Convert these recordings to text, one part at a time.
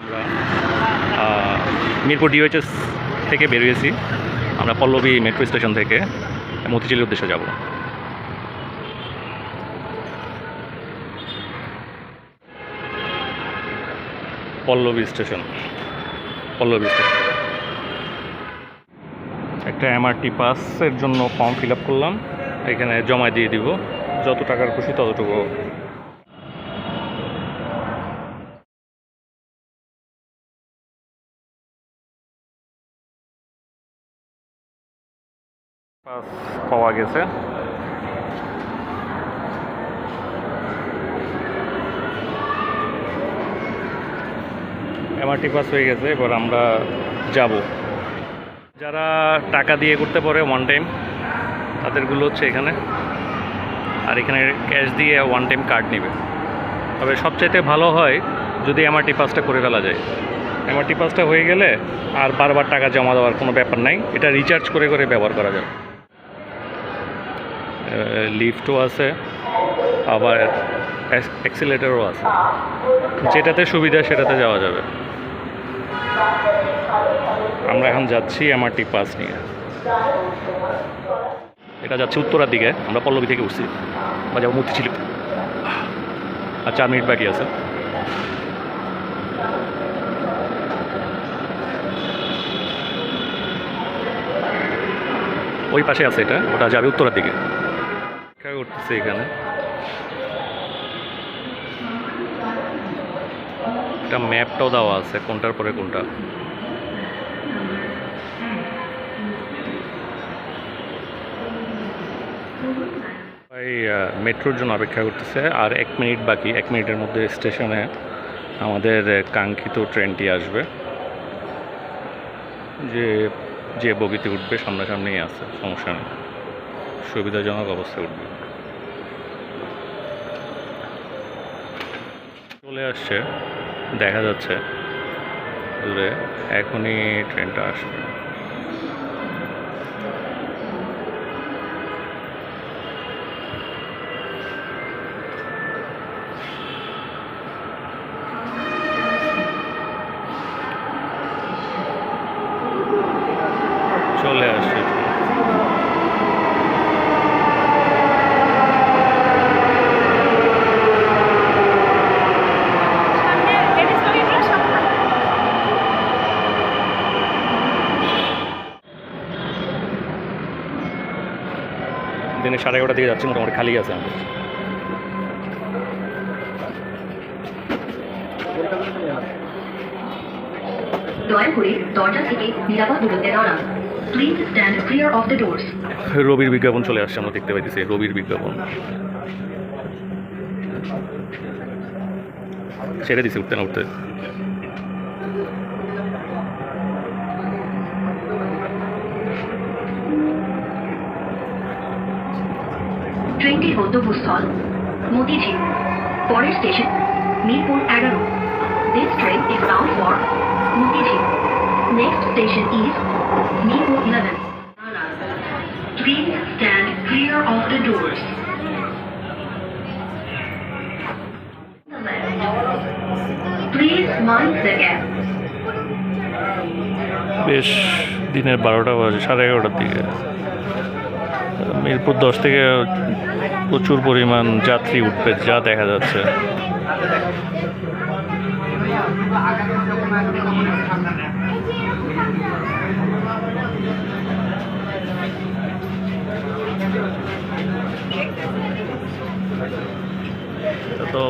আমরা মিরপুর ডিওএইচএস থেকে বেরিয়েছি। আমরা পল্লবী মেট্রো স্টেশন থেকে মতিঝিলের উদ্দেশ্যে যাব। পল্লবী স্টেশন একটা এমআরটি পাসের জন্য ফর্ম ফিল আপ করলাম, এখানে জমা দিয়ে দিব। যত টাকার খুশি ততটুকু। পাস পাওয়া গেছে। এমআরটি পাস হয়ে গেছে, এবার আমরা যাব। যারা টাকা দিয়ে করতে পারে ওয়ান টাইম, তাদেরগুলো হচ্ছে এখানে, আর এখানে ক্যাশ দিয়ে ওয়ান টাইম কার্ড নেবে। তবে সবচাইতে ভালো হয় যদি এমআরটি পাসটা করে ফেলা যায়। এমআরটি পাসটা হয়ে গেলে আর বারবার টাকা জমা দেওয়ার কোনো ব্যাপার নাই, এটা রিচার্জ করে করে ব্যবহার করা যাবে। লিফটও আছে, আবার অ্যাক্সিলেটরও আছে, যেটাতে সুবিধা সেটাতে যাওয়া যাবে। আমরা এখন যাচ্ছি এমআরটি পাস নিয়ে। এটা যাচ্ছে উত্তরার দিকে, আমরা পল্লবী থেকে উঠছি, বা যাবো মতিঝিল। আর 4 মিনিট বাকি আছে। ওই পাশে আছে, ওটা যাবে উত্তরার দিকে। উঠতেছে এখানে, এটা ম্যাপটাও দেওয়া আছে কোনটার পরে কোনটা। মেট্রোর জন্য অপেক্ষা করতেছে, আর 1 মিনিট বাকি। 1 মিনিটের মধ্যে স্টেশনে আমাদের কাঙ্ক্ষিত ট্রেনটি আসবে। যে বগিতে উঠবে সামনাসামনিই আছে, সমস্যা নেই, সুবিধাজনক অবস্থায় উঠবে। চলে আসছে, দেখা যাচ্ছে দূরে, এখনই ট্রেনটা আসবে। চলে আসছে। দিনে 11:30 দিকে যাচ্ছি, মোটামুটি খালি আছে আমাদের। দয়া করে দরজা থেকে নিরাপদ দূরত্বে দাঁড়ান। Please stand clear of the doors. রবির বিজ্ঞাপন চলে আসছে, আমরা দেখতে পাইতেছি রবির বিজ্ঞাপন। ছেড়ে দিছি উঠতে না উঠতে। ট্রেনটির গন্তব্যস্থল মতিঝিল, পরের station Mirpur 11। This train is bound for Motijil. Next station is Mirpur 11. Please stand clear of the doors. Please mind the gap. বেশ দিনের 12টা বাজে, 11:30টার দিকে। মিরপুর 10 থেকে প্রচুর পরিমাণ যাত্রী উঠবে যা দেখা যাচ্ছে। তো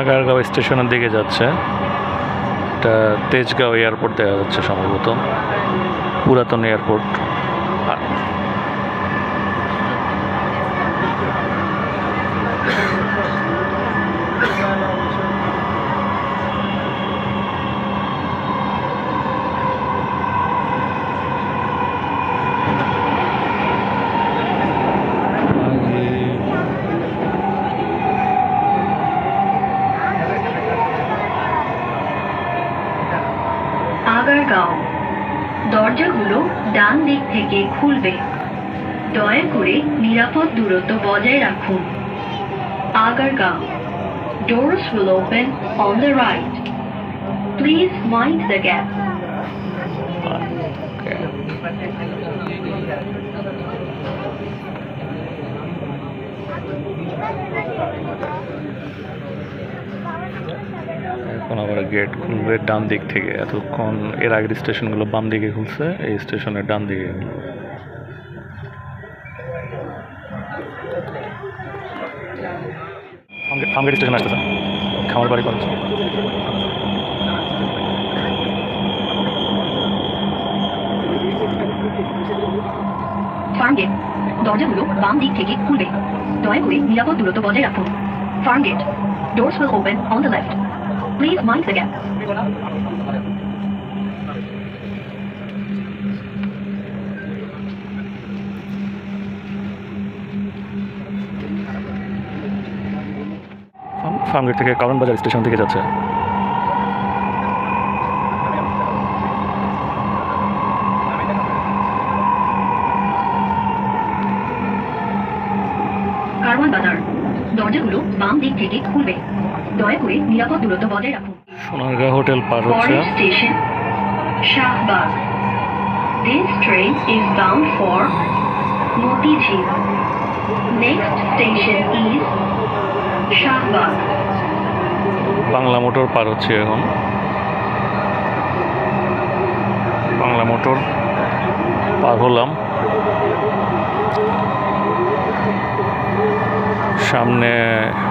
আগারগাঁও স্টেশনের দিকে যাচ্ছে। এটা তেজগাঁও এয়ারপোর্ট দেখা যাচ্ছে, সম্ভবত পুরাতন এয়ারপোর্ট। আগারগাঁও, দরজাগুলো ডান দিক থেকে খুলবে। দয়া করে নিরাপদ দূরত্ব বজায় রাখুন। Agargaon, doors will open on the right. Please mind the gap. এখন আবার গেট খুলবে ডান দিক থেকে। এতক্ষণ এর আগের স্টেশনগুলো বাম দিকে খুলছে, এই স্টেশনের ডান দিকে। ফার্মগেট স্টেশন আসতেছে, খামার বাড়ি কলেজ। ফার্মগেট, দরজাগুলো বাম দিক থেকে খুলবে। দয়া করে নিরাপদ দূরত্ব বজায় রাখুন। Farmgate, doors will open on the left. Please mind the gap. Farmgate থেকে কারণ বাজার স্টেশন থেকে যাচ্ছে। কারওয়ান বাজার, দরজাগুলো বাম দিক থেকে খুলবে। দয়া করে নিরাপদ দূরত্ব বজায় রাখুন। সোনারগাঁ হোটেল পার হচ্ছে। Forest Station, Shahbaz. This train is bound for Motijheel. Next station is Shahbaz. Bangla Motor পার হচ্ছে এখন। বাংলা মোটর পার হলাম। সামনে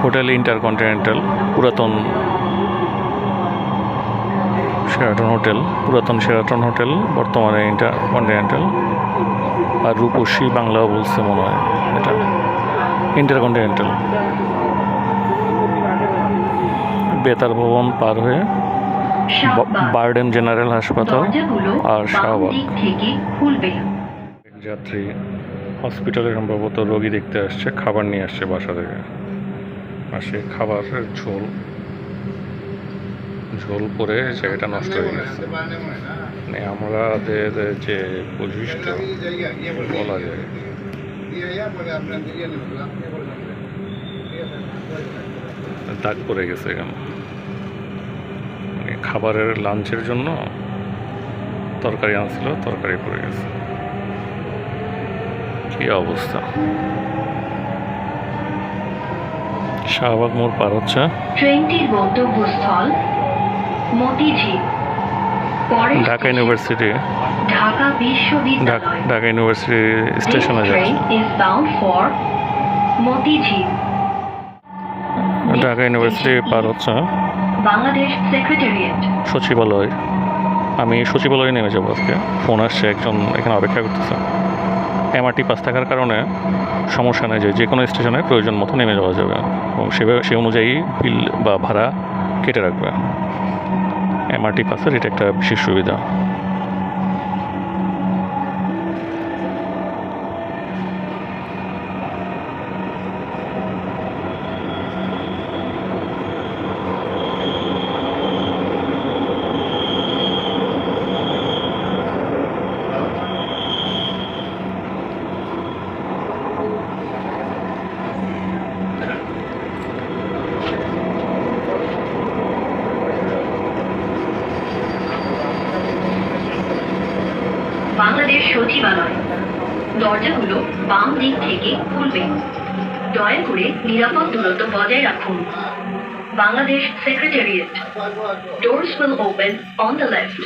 হোটেল ইন্টারকন্টিনেন্টাল, পুরাতন শেরাটন হোটেল, পুরাতন শেরাটন হোটেল, বর্তমানে ইন্টারকন্টিনেন্টাল। আর রূপসী বাংলাও বলছে মনে হয়, এটা ইন্টারকন্টিনেন্টাল। বেতার ভবন পার হয়ে বারডেম জেনারেল হাসপাতাল আর শাহবাগ। যাত্রী হসপিটালে সম্ভবত রোগী দেখতে আসছে, খাবার নিয়ে আসছে বাসা থেকে। আর সে খাবারের ঝোল পরে জায়গাটা নষ্ট হয়ে গেছে। মানে আমাদের যে বৈশিষ্ট্য বলা যায়। দাগ পড়ে গেছে এখানে। মানে খাবারের লাঞ্চের জন্য তরকারি আনছিল, তরকারি পড়ে গেছে। কি অবস্থা। শাহবাগ মোড় পার হচ্ছে। ট্রেনটির গন্তব্যস্থল মতিঝিল। ঢাকা ইউনিভার্সিটি, ঢাকা বিশ্ববিদ্যালয়। ঢাকা ইউনিভার্সিটি স্টেশনে যাচ্ছে। ঢাকা ইউনিভার্সিটি পার হচ্ছে। বাংলাদেশ সেক্রেটারিয়েট, সচিবালয়। আমি সচিবালয়ে নেমে যাবো আজকে। ফোন আসছে, একজন এখানে অপেক্ষা করতেছে। এমআরটি পাস থাকার কারণে সমস্যা নেই, যে কোনো স্টেশনে প্রয়োজন মতো নেমে যাওয়া যাবে এবং সে অনুযায়ী বিল বা ভাড়া কেটে রাখবে। এমআরটি পাসের এটা একটা বিশেষ সুবিধা। বাংলাদেশ সচিবালয়, দরজাগুলো বাম দিক থেকে খুলবে। দয়া করে নিরাপদ দূরত্ব বজায় রাখুন। Bangladesh secretariat, doors will open on the left.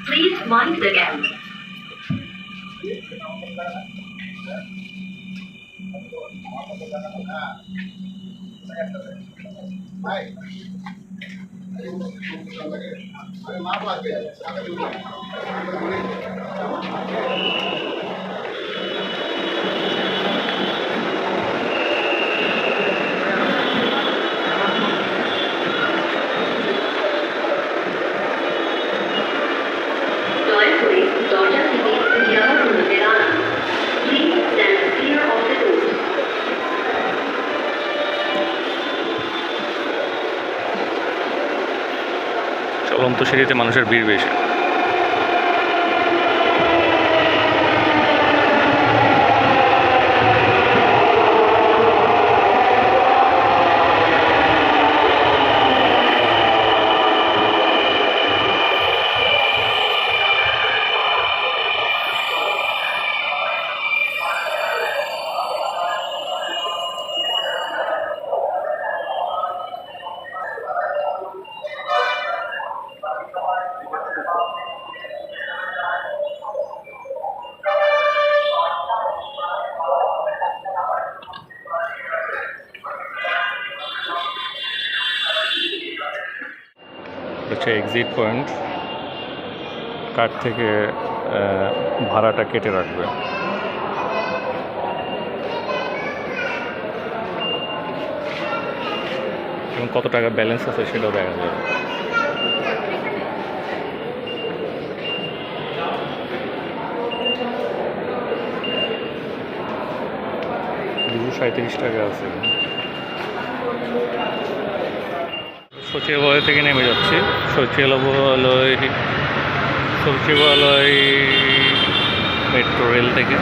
Please mind the gap. দয়া করে দরজা থেকে নিরাপদ দূরত্বে দাঁড়ান। Please stand clear of the doors. চলন্ত সিঁড়িতে মানুষের ভিড় বেশি। হচ্ছে এক্সিট পয়েন্ট, কার্ড থেকে ভাড়াটা কেটে রাখবে। এবং কত টাকা ব্যালেন্স আছে সেটাও দেখা যাবে। ৳237 আছে। সচিবালয় থেকে নেমে যাচ্ছি। সচিবালয় মেট্রো রেল থেকে।